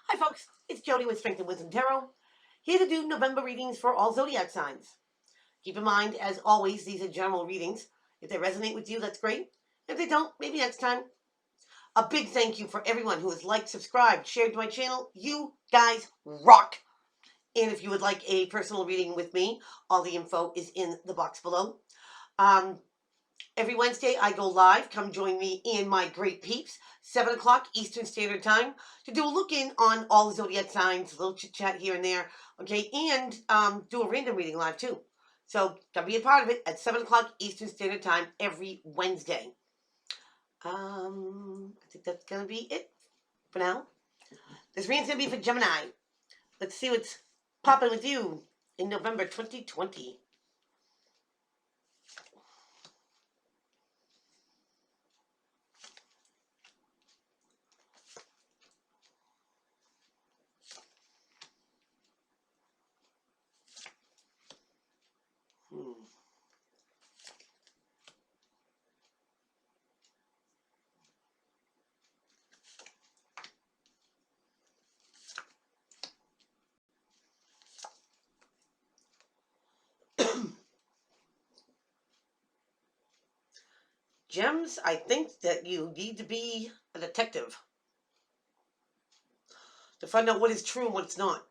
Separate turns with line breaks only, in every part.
Hi folks, it's Jody with Strength and Wisdom Tarot, here to do November readings for all zodiac signs. Keep in mind, as always, these are general readings. If they resonate with you, that's great. If they don't, maybe next time. A big thank you for everyone who has liked, subscribed, shared to my channel. You guys rock! And if you would like a personal reading with me, all the info is in the box below. Every Wednesday, I go live. Come join me and my great peeps, 7 o'clock Eastern Standard Time, to do a look-in on all the zodiac signs, a little chit-chat here and there, okay, and do a random reading live, too. So, come be a part of it at 7 o'clock Eastern Standard Time every Wednesday. I think that's going to be it for now. This reading's going to be for Gemini. Let's see what's popping with you in November 2020. Gems, I think that you need to be a detective to find out what is true and what's not.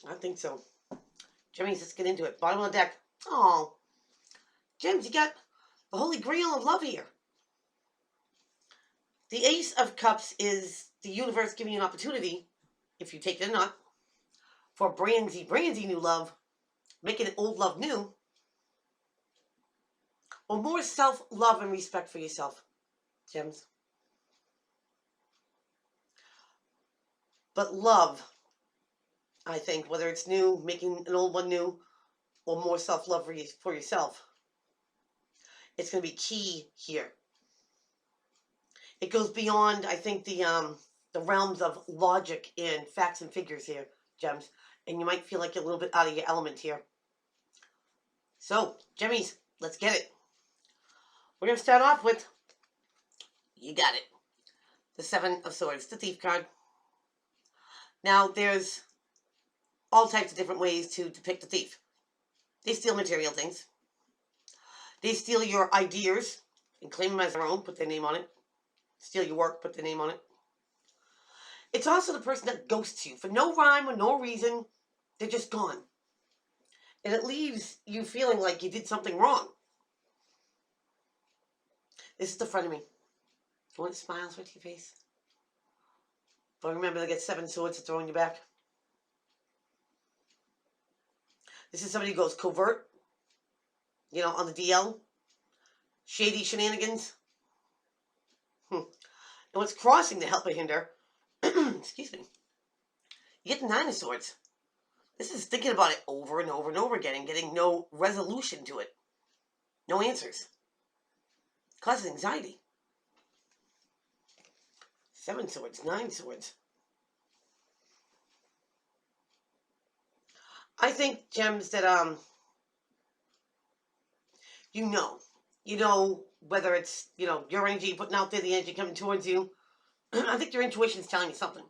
I think so. Gems, let's get into it. Bottom of the deck. Oh, Gems, you got the Holy Grail of love here. The Ace of Cups is the universe giving you an opportunity, if you take it or not, for brandy new love, making old love new, or more self-love and respect for yourself, Gems. But love, I think, whether it's new, making an old one new, or more self-love for yourself, it's going to be key here. It goes beyond, I think, the realms of logic and facts and figures here, Gems. And you might feel like you're a little bit out of your element here. So, Gemmies, let's get it. We're going to start off with, you got it, the Seven of Swords, the Thief card. Now, there's all types of different ways to depict the thief. They steal material things. They steal your ideas and claim them as their own, put their name on it. Steal your work, put their name on it. It's also the person that ghosts you for no rhyme or no reason. They're just gone. And it leaves you feeling like you did something wrong. This is the front of me. You want smiles right to your face? But remember, they get 7 swords to throw in your back. This is somebody who goes covert, you know, on the DL. Shady shenanigans. And what's crossing the helper hinder, excuse me, you get the 9 of Swords. This is thinking about it over and over and over again and getting no resolution to it. No answers. Causes anxiety. 7 swords, 9 swords. I think, Gems, that you know whether it's, your energy putting out there, the energy coming towards you. I think your intuition is telling you something.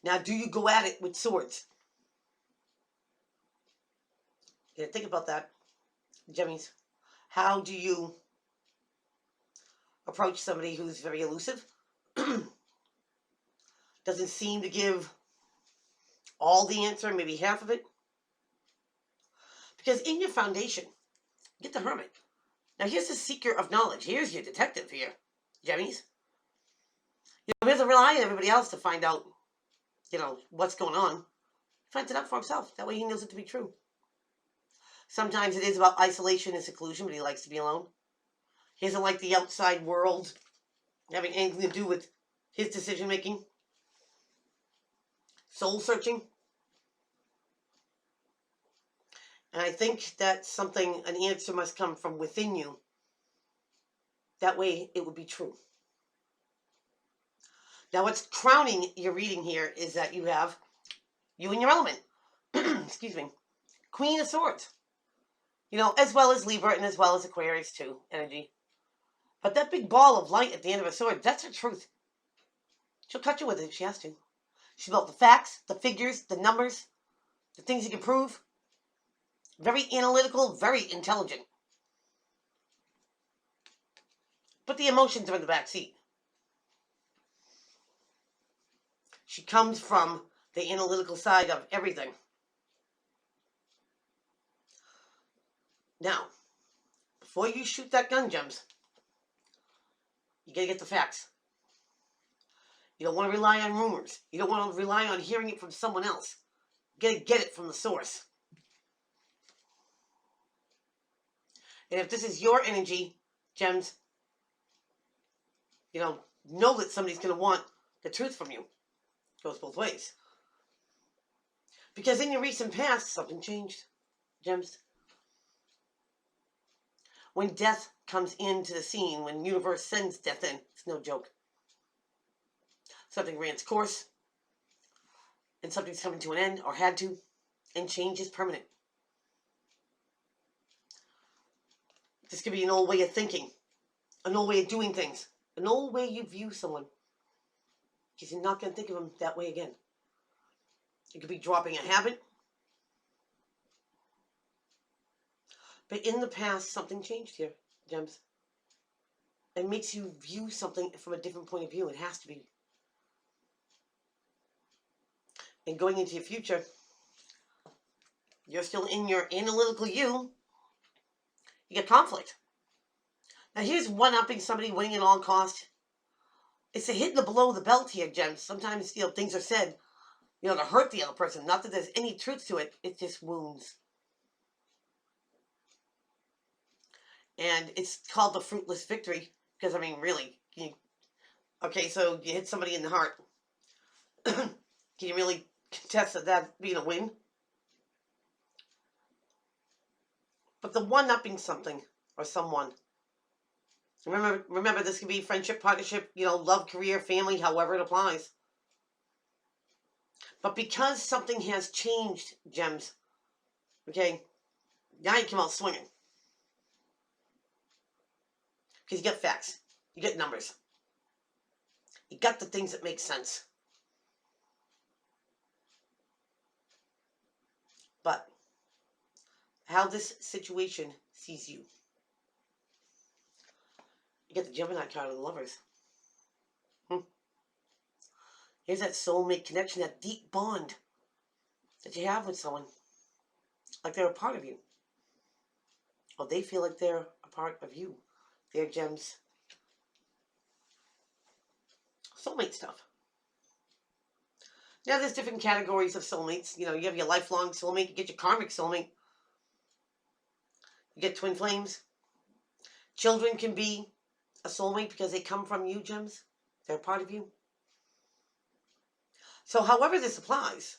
Now, do you go at it with swords? Yeah, think about that, Gemmies. How do you approach somebody who's very elusive? Doesn't seem to give all the answer, maybe half of it? Because in your foundation, get the Hermit. Now, here's the seeker of knowledge. Here's your detective here, Gemmies. He doesn't rely on everybody else to find out, what's going on. He finds it out for himself. That way he knows it to be true. Sometimes it is about isolation and seclusion, but he likes to be alone. He doesn't like the outside world having anything to do with his decision-making. Soul-searching. And I think that's an answer must come from within you. That way it would be true. Now, what's crowning your reading here is that you have you in your element. Excuse me. Queen of Swords. As well as Libra and as well as Aquarius too, energy. But that big ball of light at the end of a sword, that's her truth. She'll cut you with it if she has to. She's about the facts, the figures, the numbers, the things you can prove. Very analytical, very intelligent. But the emotions are in the back seat. She comes from the analytical side of everything. Now, before you shoot that gun, Gems, you gotta get the facts. You don't want to rely on rumors. You don't want to rely on hearing it from someone else. You gotta get it from the source. And if this is your energy, Gems, know that somebody's gonna want the truth from you. It goes both ways. Because in your recent past, something changed, Gems. When death comes into the scene, when the universe sends death in, it's no joke. Something ran its course, and something's coming to an end, or had to, and change is permanent. This could be an old way of thinking, an old way of doing things, an old way you view someone, because you're not going to think of them that way again. It could be dropping a habit. But in the past, something changed here, Gems. It makes you view something from a different point of view. It has to be. And going into your future, you're still in your analytical you. You get conflict. Now here's one-upping somebody, winning at all cost. It's a hitting the below the belt here, Gems. Sometimes, things are said, to hurt the other person. Not that there's any truth to it. It just wounds. And it's called the fruitless victory. Because, really. Okay, so you hit somebody in the heart. Can you really contest that being a win? But the one-upping something or someone. Remember, this could be friendship, partnership, love, career, family, however it applies. But because something has changed, Gems, okay, now you come out swinging. Because you get facts. You get numbers. You got the things that make sense. But how this situation sees you. You get the Gemini card of the Lovers. Here's that soulmate connection, that deep bond that you have with someone. Like they're a part of you. Or they feel like they're a part of you. They're Gems. Soulmate stuff. Now there's different categories of soulmates. You have your lifelong soulmate. You get your karmic soulmate. You get twin flames. Children can be a soulmate because they come from you, Gems. They're a part of you. So however this applies,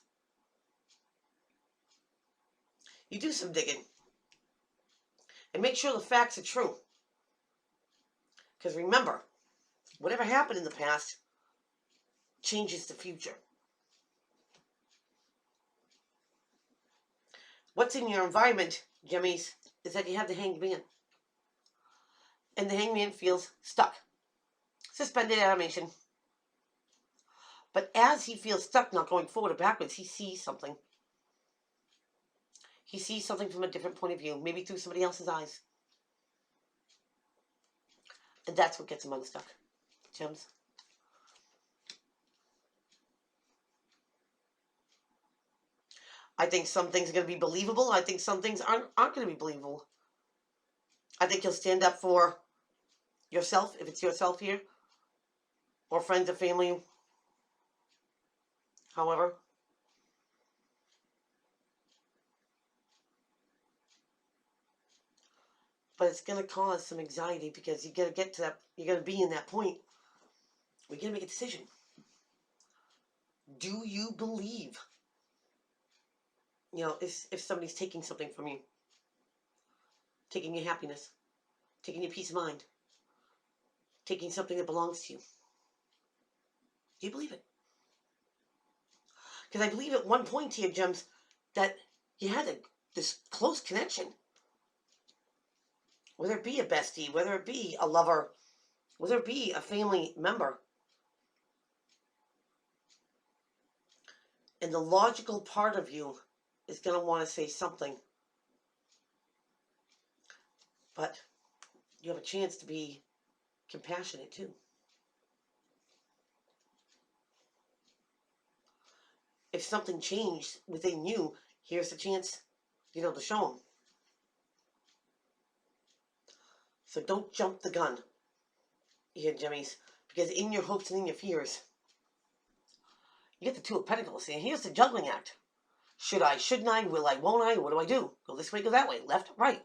you do some digging. And make sure the facts are true. Because remember, whatever happened in the past changes the future. What's in your environment, Gemmies, is that you have the Hanged Man. And the Hanged Man feels stuck. Suspended animation. But as he feels stuck, not going forward or backwards, he sees something. He sees something from a different point of view, maybe through somebody else's eyes. And that's what gets him unstuck, Gems. I think some things are going to be believable. I think some things aren't going to be believable. I think you'll stand up for yourself, if it's yourself here, or friends or family, however. But it's going to cause some anxiety because you got to get to that, you're going to be in that point. We got to make a decision. Do you believe, if somebody's taking something from you, taking your happiness, taking your peace of mind, taking something that belongs to you? Do you believe it? Because I believe at one point here, Gems, that you had this close connection. Whether it be a bestie, whether it be a lover, whether it be a family member. And the logical part of you is going to want to say something. But you have a chance to be compassionate too. If something changed within you, here's the chance, to show them. So don't jump the gun here, Gemmies, because in your hopes and in your fears, you get the Two of Pentacles, and here's the juggling act. Should I, shouldn't I, will I, won't I, what do I do? Go this way, go that way, left, right.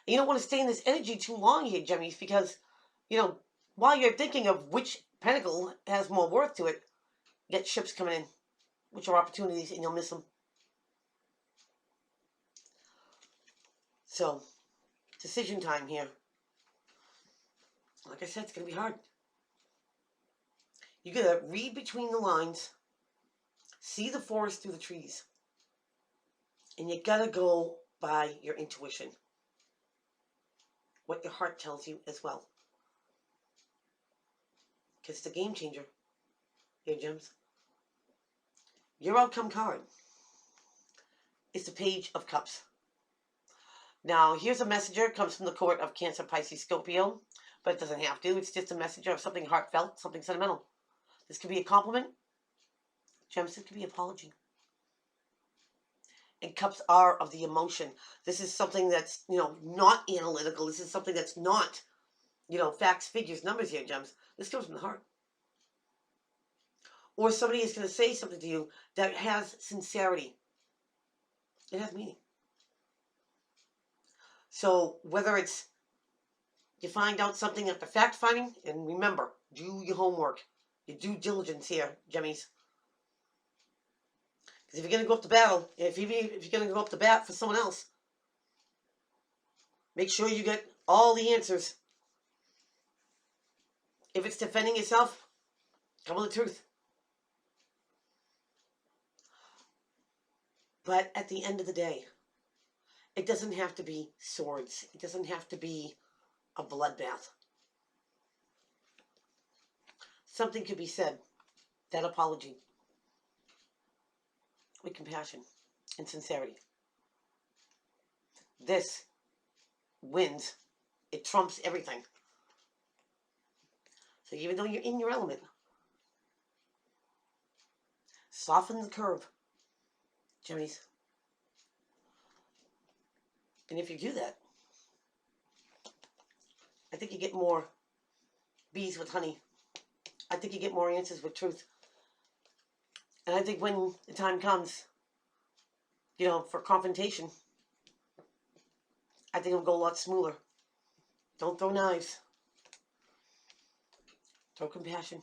And you don't want to stay in this energy too long here, Gemmies, because, while you're thinking of which pentacle has more worth to it, you get ships coming in, which are opportunities, and you'll miss them. So, decision time here. Like I said, it's going to be hard. You got to read between the lines, see the forest through the trees, and you got to go by your intuition, what your heart tells you as well. Because it's a game changer here, Gems. Your outcome card is the Page of Cups. Now, here's a messenger. It comes from the court of Cancer, Pisces, Scorpio, but it doesn't have to. It's just a messenger of something heartfelt, something sentimental. This could be a compliment. Gems, this could be an apology. And cups are of the emotion. This is something that's, not analytical. This is something that's not, facts, figures, numbers here, Gems. This comes from the heart. Or somebody is going to say something to you that has sincerity. It has meaning. So whether it's you find out something after fact finding, and remember, do your homework, your due diligence here, Gemmies. Because if you're going to go up to battle, if you're going to go up to bat for someone else, make sure you get all the answers. If it's defending yourself, come with the truth. But at the end of the day, it doesn't have to be swords. It doesn't have to be a bloodbath. Something could be said, that apology, with compassion and sincerity. This wins. It trumps everything. So even though you're in your element, soften the curve, Gemmies. And if you do that, I think you get more bees with honey. I think you get more answers with truth. And I think when the time comes, for confrontation, I think it'll go a lot smoother. Don't throw knives. Throw compassion.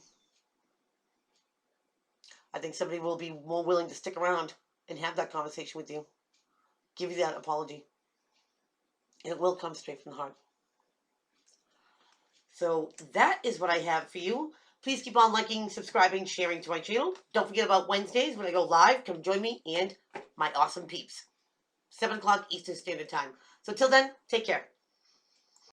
I think somebody will be more willing to stick around and have that conversation with you. Give you that apology. And it will come straight from the heart. So that is what I have for you. Please keep on liking, subscribing, sharing to my channel. Don't forget about Wednesdays when I go live. Come join me and my awesome peeps. 7 o'clock Eastern Standard Time. So till then, take care.